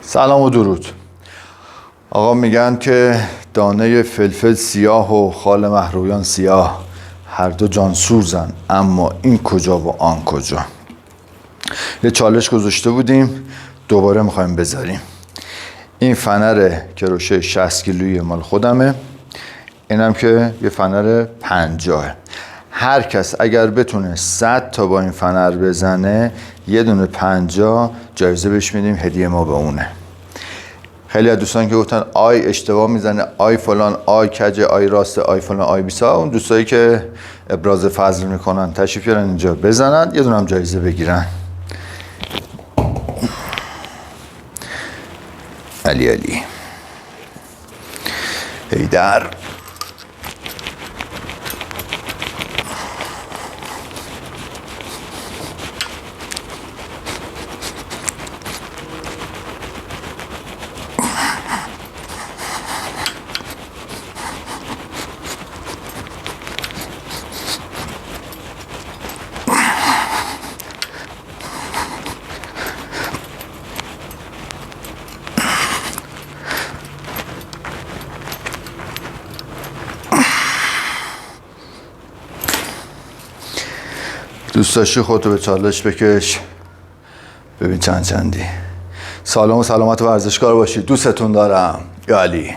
سلام و درود. آقا میگن که دانه فلفل سیاه و خال مهرویان سیاه، هر دو جانسوزن، اما این کجا و آن کجا. یه چالش گذاشته بودیم، دوباره میخوایم بذاریم. این فنر کروشه 60 کیلویی مال خودمه، اینم که یه فنر 50. هر کس اگر بتونه 100 تا با این فنر بزنه یه دونه 50 جایزه بهش میدیم، هدیه ما به اونه. خیلی از دوستان که گفتن آی اشتباه میزنه، آی فلان، آی کجه، آی راسته، آی فلان، آی بیسا، اون دوستایی که ابراز فضل میکنن تشریف بیارن اینجا بزنن، یه دونه هم جایزه بگیرن. علی هیدر. دوست داشتی خودتو به چالش بکش، ببین چندی. سالم و سلامت و ورزشکار باشید. دوستتون دارم. یا علی.